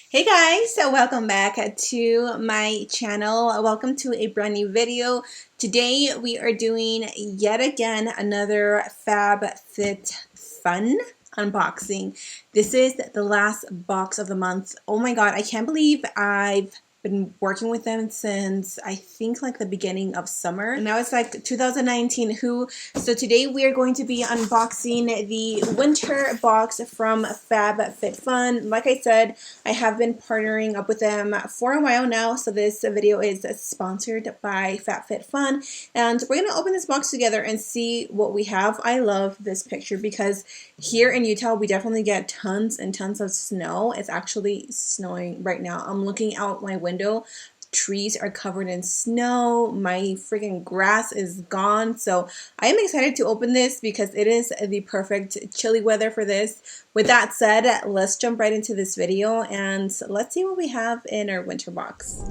Hey guys, so welcome back to my channel. Welcome to a brand new video. Today we are doing yet again another Fab Fit Fun unboxing. This is the last box of the month. Oh my god, I can't believe I've been working with them since I think like the beginning of summer. And now it's like 2019 So today we are going to be unboxing the winter box from Fab Fit Fun. Like I said, I have been partnering up with them for a while now. So this video is sponsored by Fab Fit Fun. And we're going to open this box together and see what we have. I love this picture because here in Utah, we definitely get tons and tons of snow. It's actually snowing right now. I'm looking out my window. Trees are covered in snow. My freaking grass is gone. So I am excited to open this because it is the perfect chilly weather for this. With that said, let's jump right into this video and let's see what we have in our winter box.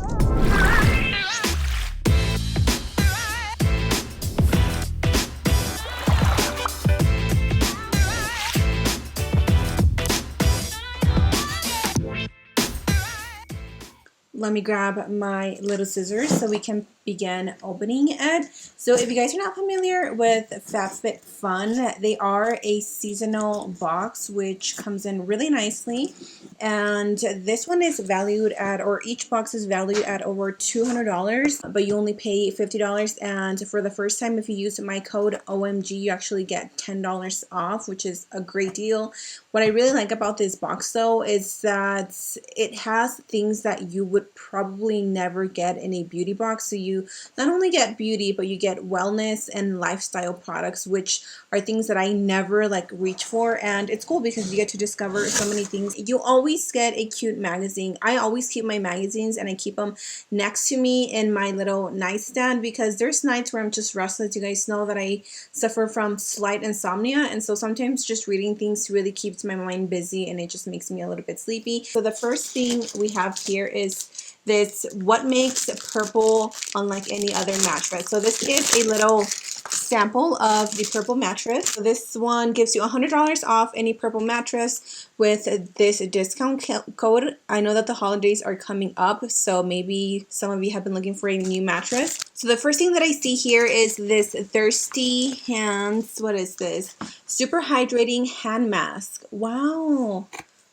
Let me grab my little scissors so we can begin opening it. So if you guys are not familiar with FabFitFun, they are a seasonal box which comes in really nicely. And this one is valued at, or each box is valued at over $200, but you only pay $50. And for the first time, if you use my code OMG, you actually get $10 off, which is a great deal. What I really like about this box though is that it has things that you would probably never get in a beauty box. So you not only get beauty, but you get wellness and lifestyle products, which are things that I never like reach for. And it's cool because you get to discover so many things. You always get a cute magazine. I always keep my magazines and I keep them next to me in my little nightstand because there's nights where I'm just restless. You guys know that I suffer from slight insomnia, and so sometimes just reading things really keeps my mind busy and it just makes me a little bit sleepy. So the first thing we have here is this What Makes Purple Unlike Any Other Mattress. So this is a little sample of the purple mattress. So this one gives you $100 off any purple mattress with this discount code. I know that the holidays are coming up, so maybe some of you have been looking for a new mattress. So the first thing that I see here is this Thirsty Hands, what is this? Super Hydrating Hand Mask. Wow.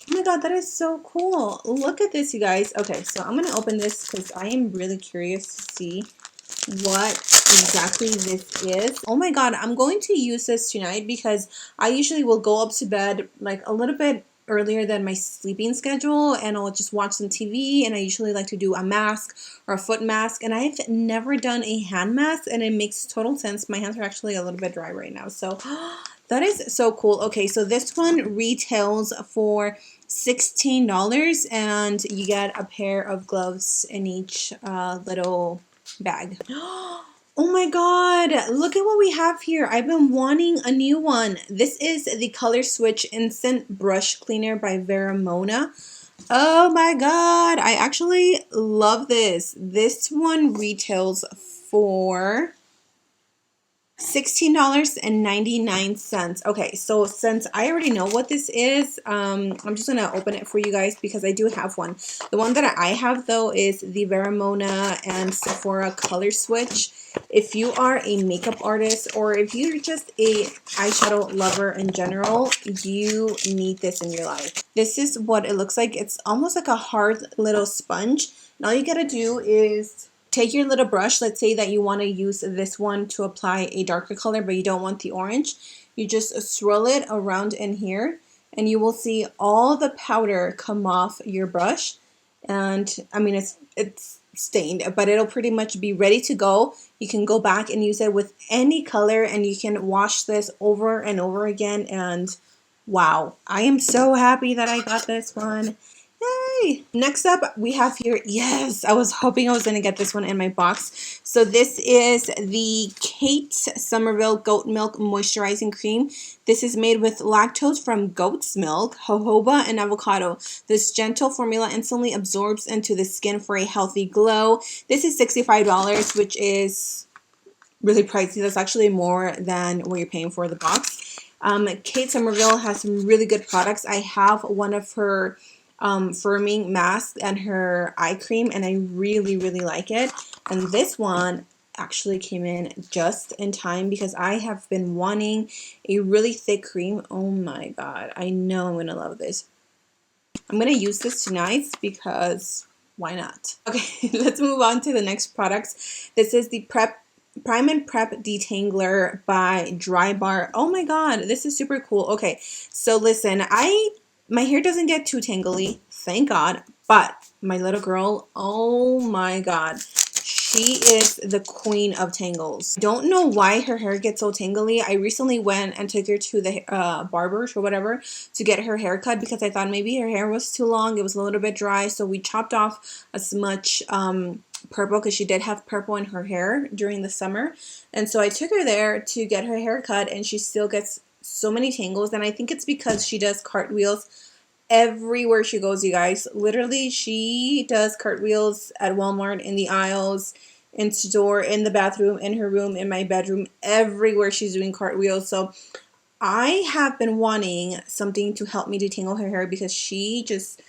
Oh my god, that is so cool. Look at this, you guys. Okay, so I'm going to open this because I am really curious to see what exactly this is. Oh my god, I'm going to use this tonight because I usually will go up to bed like a little bit earlier than my sleeping schedule and I'll just watch some TV, and I usually like to do a mask or a foot mask, and I've never done a hand mask and it makes total sense. My hands are actually a little bit dry right now, so that is so cool. Okay, so this one retails for $16 and you get a pair of gloves in each little bag. Oh my god, look at what we have here. I've been wanting a new one. This is the Color Switch Instant Brush Cleaner by Vera. Oh my god, I actually love this. This one retails for $16.99. Okay, so since I already know what this is, I'm just gonna open it for you guys because I do have one. The one that I have though is the Vera and Sephora Color Switch. If you are a makeup artist or if you're just a eyeshadow lover in general, you need this in your life. This is what it looks like. It's almost like a hard little sponge. And all you gotta do is take your little brush. Let's say that you want to use this one to apply a darker color, but you don't want the orange. You just swirl it around in here, and you will see all the powder come off your brush. And I mean, it's stained, but it'll pretty much be ready to go. You can go back and use it with any color, and you can wash this over and over again. And wow, I am so happy that I got this one. Yay! Next up, we have here, yes, I was hoping I was going to get this one in my box. So this is the Kate Somerville Goat Milk Moisturizing Cream. This is made with lactose from goat's milk, jojoba, and avocado. This gentle formula instantly absorbs into the skin for a healthy glow. This is $65, which is really pricey. That's actually more than what you're paying for the box. Kate Somerville has some really good products. I have one of her firming mask and her eye cream, and I really like it. And this one actually came in just in time because I have been wanting a really thick cream. Oh my god, I know I'm gonna love this. I'm gonna use this tonight because why not? Okay, let's move on to the next products. This is the Prime and Prep Detangler by Drybar. Oh my god, this is super cool. Okay, so listen, my hair doesn't get too tangly, thank god, but my little girl, oh my god, she is the queen of tangles. Don't know why her hair gets so tangly. I recently went and took her to the barbers or whatever to get her hair cut because I thought maybe her hair was too long. It was a little bit dry, so we chopped off as much purple because she did have purple in her hair during the summer. And so I took her there to get her hair cut, and she still gets so many tangles, and I think it's because she does cartwheels everywhere she goes, you guys. Literally, she does cartwheels at Walmart, in the aisles, in store, in the bathroom, in her room, in my bedroom, everywhere she's doing cartwheels. So I have been wanting something to help me detangle her hair because she just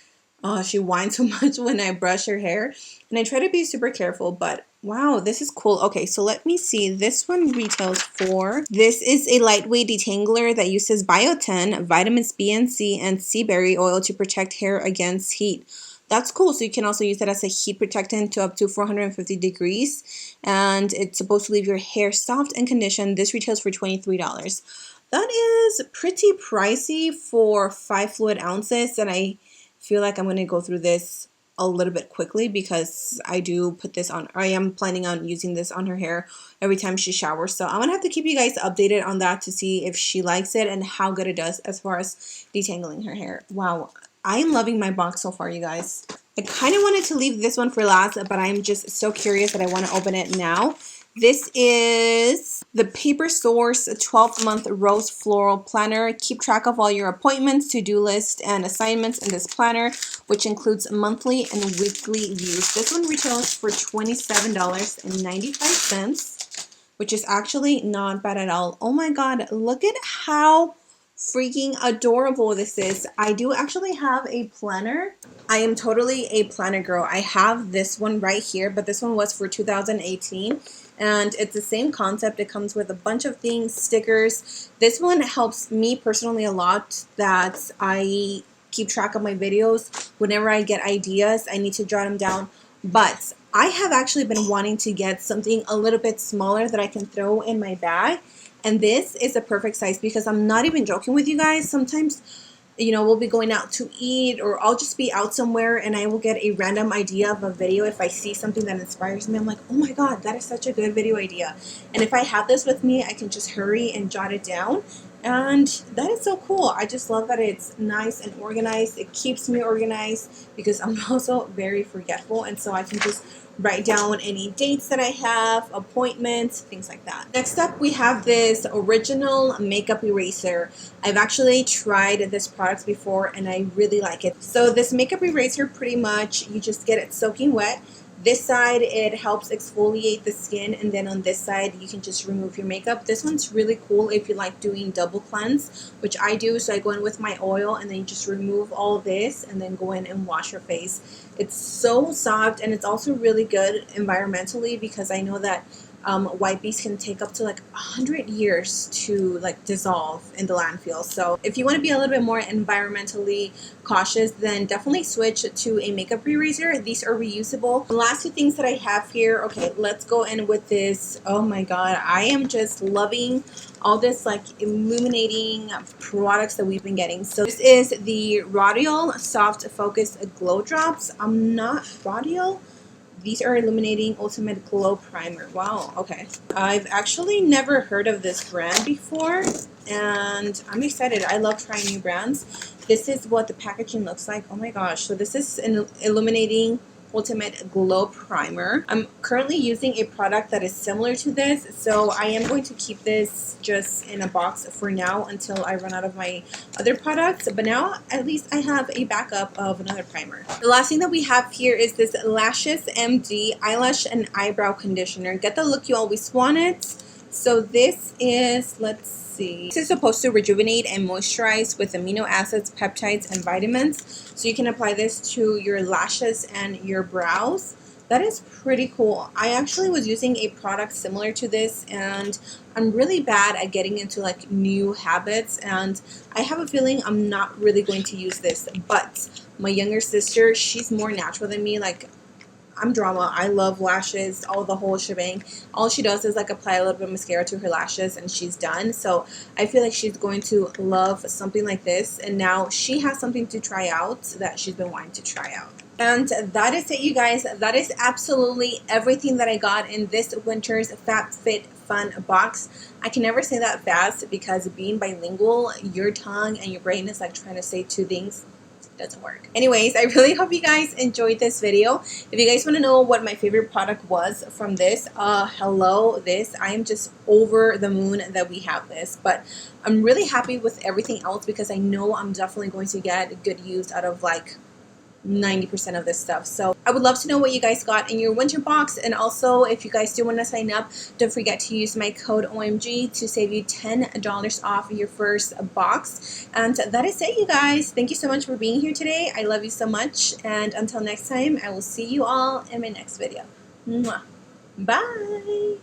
she whines so much when I brush her hair, and I try to be super careful, but wow, this is cool. Okay, so let me see. This one retails for, this is a lightweight detangler that uses biotin, vitamins B and C, and sea berry oil to protect hair against heat. That's cool. So you can also use it as a heat protectant to up to 450 degrees, and it's supposed to leave your hair soft and conditioned. This retails for $23. That is pretty pricey for 5 fluid ounces, and I feel like I'm going to go through this a little bit quickly because I do put this on, I am planning on using this on her hair every time she showers. So I'm going to have to keep you guys updated on that to see if she likes it and how good it does as far as detangling her hair. Wow, I'm loving my box so far, you guys. I kind of wanted to leave this one for last, but I'm just so curious that I want to open it now. This is the Paperscore 12-month Rose Floral Planner. Keep track of all your appointments, to-do list, and assignments in this planner, which includes monthly and weekly views. This one retails for $27.95, which is actually not bad at all. Oh my god, look at how freaking adorable this is. I do actually have a planner. I am totally a planner girl. I have this one right here, but this one was for 2018. And it's the same concept. It comes with a bunch of things, stickers. This one helps me personally a lot that I keep track of my videos. Whenever I get ideas, I need to jot them down. But I have actually been wanting to get something a little bit smaller that I can throw in my bag. And this is a perfect size because I'm not even joking with you guys. Sometimes, you know, we'll be going out to eat, or I'll just be out somewhere and I will get a random idea of a video. If I see something that inspires me, I'm like, oh my god, that is such a good video idea. And if I have this with me, I can just hurry and jot it down. And that is so cool. I just love that it's nice and organized. It keeps me organized because I'm also very forgetful, and so I can just write down any dates that I have, appointments, things like that. Next up, we have this original makeup eraser. I've actually tried this product before and I really like it. So this makeup eraser, pretty much you just get it soaking wet. This side, it helps exfoliate the skin, and then on this side, you can just remove your makeup. This one's really cool if you like doing double cleanse, which I do. So I go in with my oil and then you just remove all this and then go in and wash your face. It's so soft, and it's also really good environmentally because I know that white beads can take up to like 100 years to like dissolve in the landfill. So if you want to be a little bit more environmentally cautious, then definitely switch to a makeup eraser. These are reusable. The last two things that I have here, okay, let's go in with this. Oh my god, I am just loving all this like illuminating products that we've been getting. So this is the Rodial Soft Focus Glow Drops. I'm not Rodial. These are Illuminating Ultimate Glow Primer. Wow, okay. I've actually never heard of this brand before, and I'm excited. I love trying new brands. This is what the packaging looks like. Oh my gosh. So this is an Illuminating Ultimate Glow Primer. I'm currently using a product that is similar to this, so I am going to keep this just in a box for now until I run out of my other products. But now at least I have a backup of another primer. The last thing that we have here is this Lash MD Eyelash and Eyebrow Conditioner. Get the look you always wanted. So this is, let's see. This is supposed to rejuvenate and moisturize with amino acids, peptides, and vitamins. So you can apply this to your lashes and your brows. That is pretty cool. I actually was using a product similar to this, and I'm really bad at getting into like new habits, and I have a feeling I'm not really going to use this. But my younger sister, she's more natural than me. Like, I'm drama. I love lashes, all the whole shebang. All she does is like apply a little bit of mascara to her lashes and she's done. So I feel like she's going to love something like this. And now she has something to try out that she's been wanting to try out. And that is it, you guys. That is absolutely everything that I got in this winter's Fab Fit Fun box. I can never say that fast because being bilingual, your tongue and your brain is like trying to say two things. Doesn't work. Anyways, I really hope you guys enjoyed this video. If you guys want to know what my favorite product was from this, hello, this. I am just over the moon that we have this, but I'm really happy with everything else because I know I'm definitely going to get good use out of like 90% of this stuff. So I would love to know what you guys got in your winter box, and also if you guys do want to sign up, don't forget to use my code OMG to save you $10 off your first box. And that is it, you guys. Thank you so much for being here today. I love you so much, and until next time, I will see you all in my next video. Mwah. Bye.